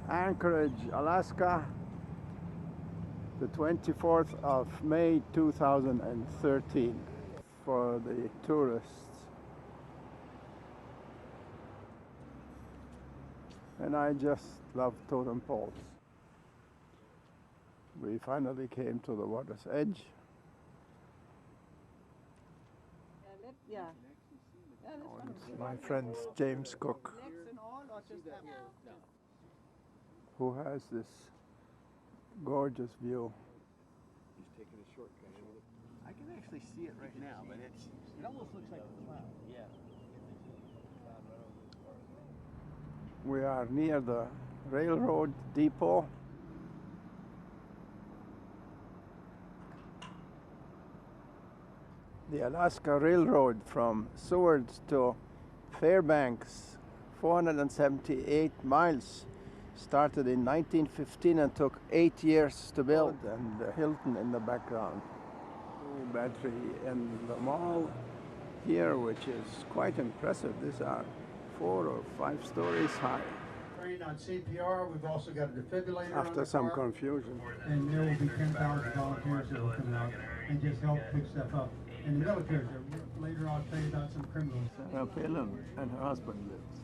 Anchorage, Alaska, the 24th of May 2013 for the tourists. And I just love totem poles. We finally came to the water's edge. And my friend James Cook, who has this gorgeous view. He's taking a shortcut. I can actually see it right now, but it almost looks like a cloud. Yeah. We are near the railroad depot. The Alaska Railroad from Seward to Fairbanks, 478 miles, started in 1915 and took 8 years to build, and the Hilton in the background. Battery in the mall here, which is quite impressive. These are 4 or 5 stories high. Trained on CPR, we've also got a defibrillator. After some confusion. And there will be 10,000 volunteers that will come out and just help pick stuff up. And the military, later I'll tell you about some criminals. Sarah Palin and her husband lives.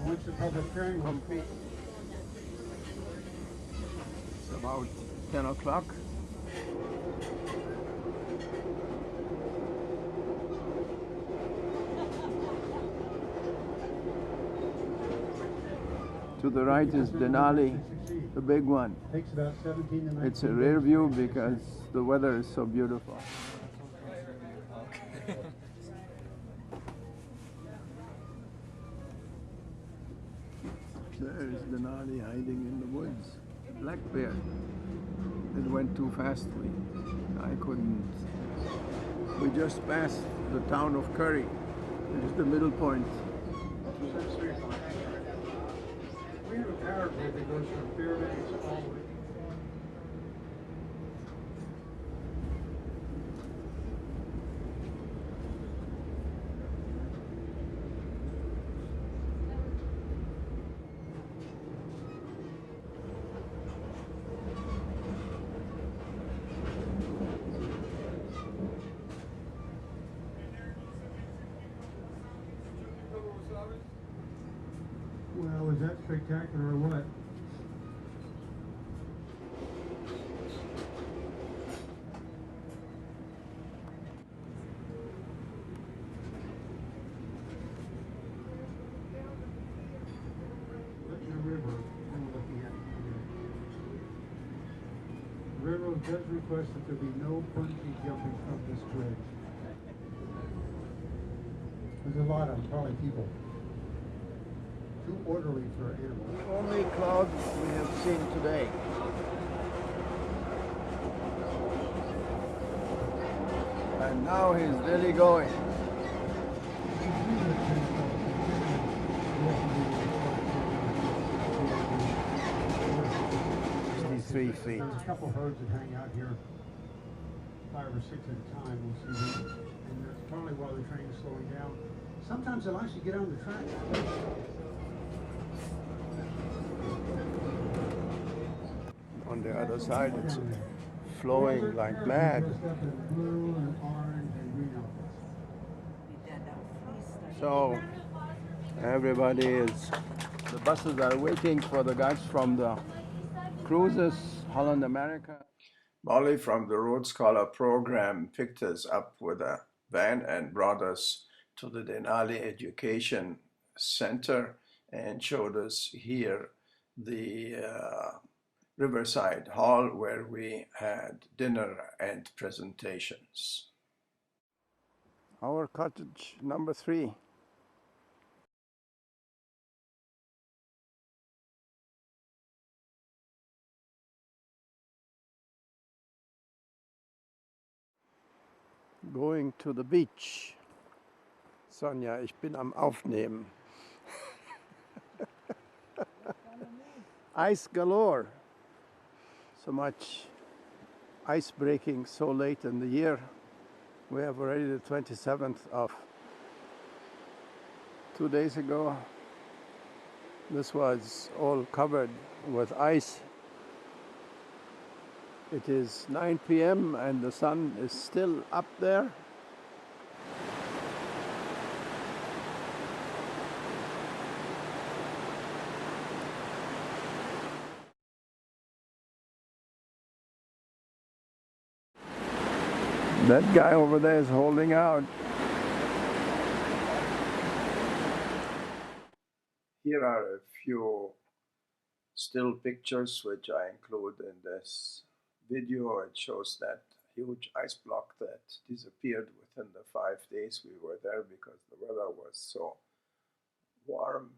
Once the public hearing was complete. It's about 10 o'clock. To the right is Denali, the big one. Takes about 17 to 19 It's a rare view because the weather is so beautiful. There's Denali hiding in the woods. Black bear. It went too fast. I couldn't. We just passed the town of Curry. It is the middle point. We have a power grid that goes from Fairbanks all the way. Well, is that spectacular or what? Look at the river we're looking at here. The railroad does request that there be no bungee jumping from this bridge. There's a lot of them, probably people. Too orderly for animals. The only cloud we have seen today. And now he's really going. 63 feet. There's a couple herds that hang out here, 5 or 6 at a time. We'll see them. And that's probably why the train is slowing down. Sometimes they'll actually get on the track. On the other side, it's flowing like mad. So everybody is, the buses are waiting for the guys from the cruises, Holland America. Molly from the Roadscholar program picked us up with a van and brought us to the Denali Education Center and showed us here the Riverside Hall where we had dinner and presentations. Our cottage number 3. Going to the beach. Sonja, ich bin am Aufnehmen. Ice galore. So much ice breaking so late in the year. We have already the 27th of 2 days ago. This was all covered with ice. It is 9 p.m. and the sun is still up there. That guy over there is holding out. Here are a few still pictures which I include in this video. It shows that huge ice block that disappeared within the 5 days we were there because the weather was so warm.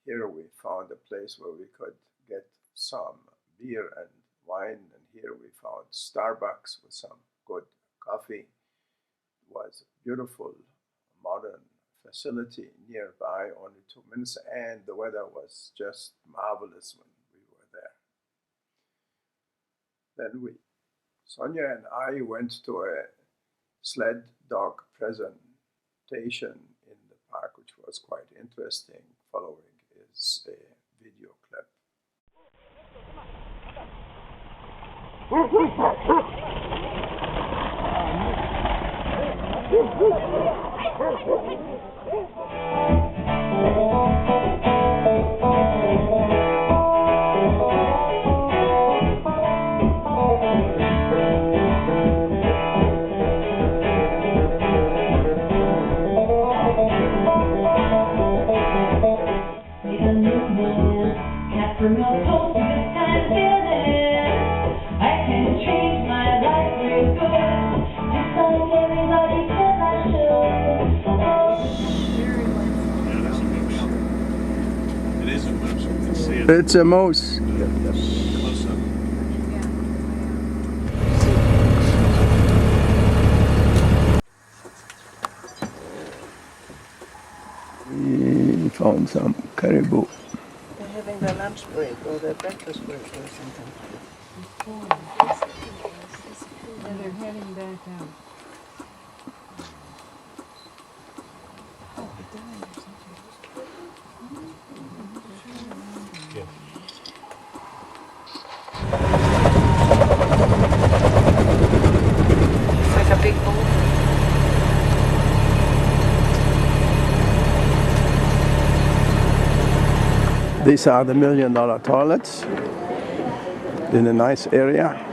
Here we found a place where we could get some beer and wine, and here we found Starbucks with some good coffee. It was a beautiful modern facility nearby, only 2 minutes, and the weather was just marvelous when we were there. Then Sonia and I went to a sled dog presentation in the park, which was quite interesting. Following is a video clip. It's a moose. Close up. We found some caribou. They're having their lunch break or their breakfast break or something. And they're heading back out. Oh, it died or something. It's like a big bowl. These are the $1 million toilets in a nice area.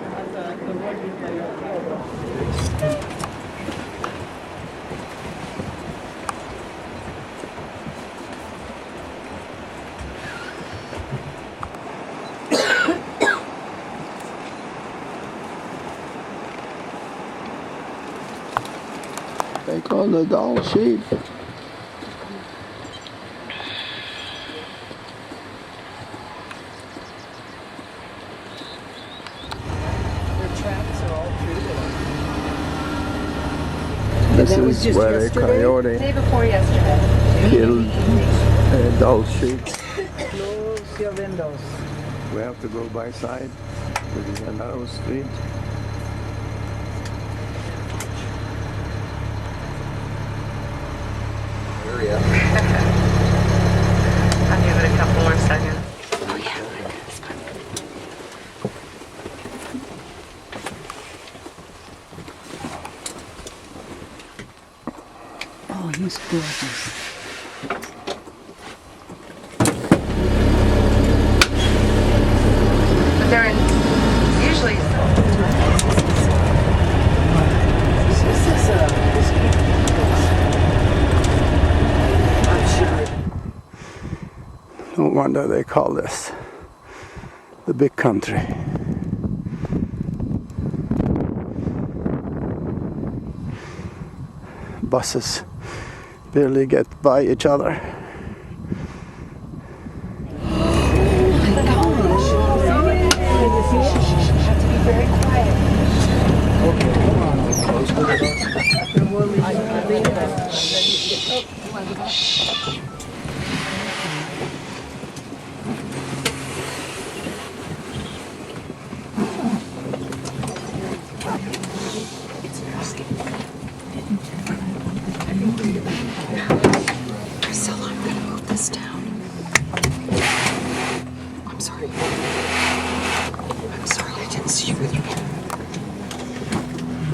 They call the doll sheep. This is where a coyote Day before yesterday. killed a doll sheep. Close your windows. We have to go by side. This is a narrow street. Hurry up. I'll give it a couple more seconds. Oh, he's gorgeous. But they're in usually. No wonder they call this the big country. Buses barely get by each other. So I'm gonna move this down.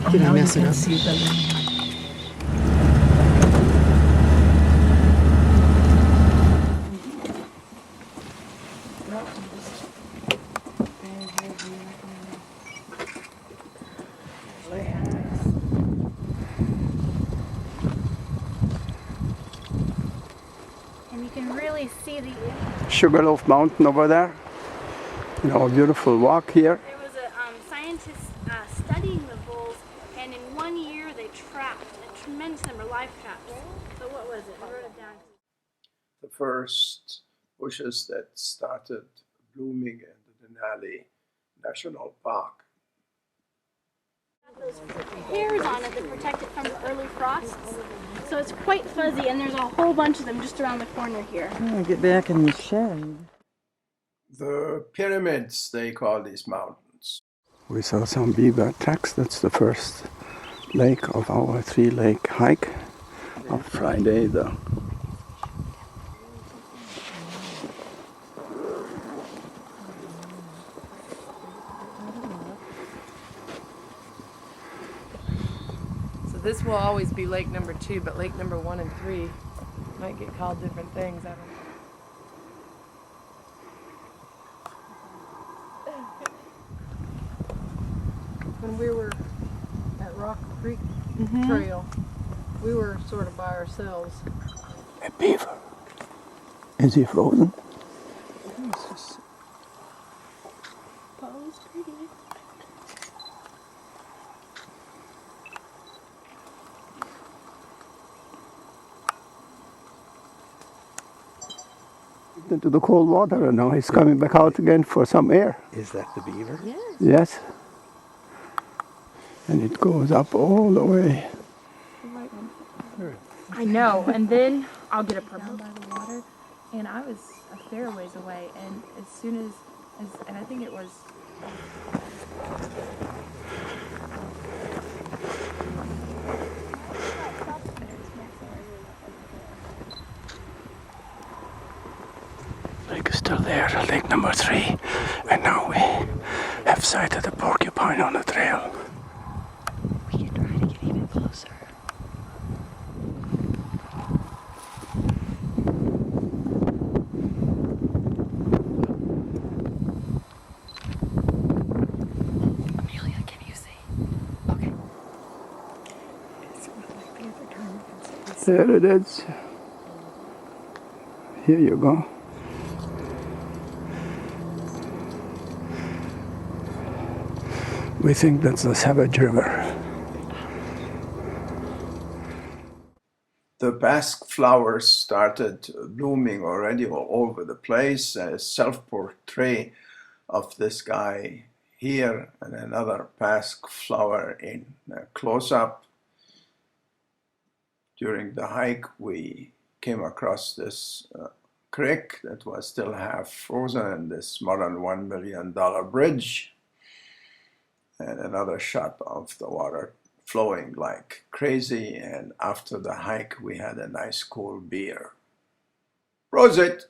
Did I mess it up? See the lake. And you can really see the. Sugarloaf Mountain over there. You know, a beautiful walk here. There was a scientist studying the bulls, and in 1 year they trapped a tremendous number of live traps. So what was it? I wrote it down. The first bushes that started blooming in the Denali National Park. Those hairs on it that protect it from the early frosts. So it's quite fuzzy, and there's a whole bunch of them just around the corner here. I get back in the shade. The pyramids, they call these mountains. We saw some beaver tracks. That's the first lake of our 3-lake hike of Friday. So this will always be lake number 2, but lake number 1 and 3 might get called different things. I don't know. When we were at Rock Creek Trail, we were sort of by ourselves. A beaver. Is he frozen? Pose pretty. Into the cold water, and now he's coming back out again for some air. Is that the beaver? Yes. And it goes up all the way. I know, and then I'll get a purple by the water, and I was a fair ways away, and as soon as and I think it was. Lake is still there, lake number 3, and now we have sighted a porcupine on the trail. We can try to get even closer. Amelia, can you see? Okay. It's not like the other time you can see. There it is. Here you go. We think that's the Savage River. The basque flowers started blooming already all over the place. A self-portrait of this guy here and another basque flower in close-up. During the hike, we came across this creek that was still half frozen, and this modern $1 million bridge, and another shot of the water flowing like crazy. And after the hike, we had a nice cool beer. Prosit!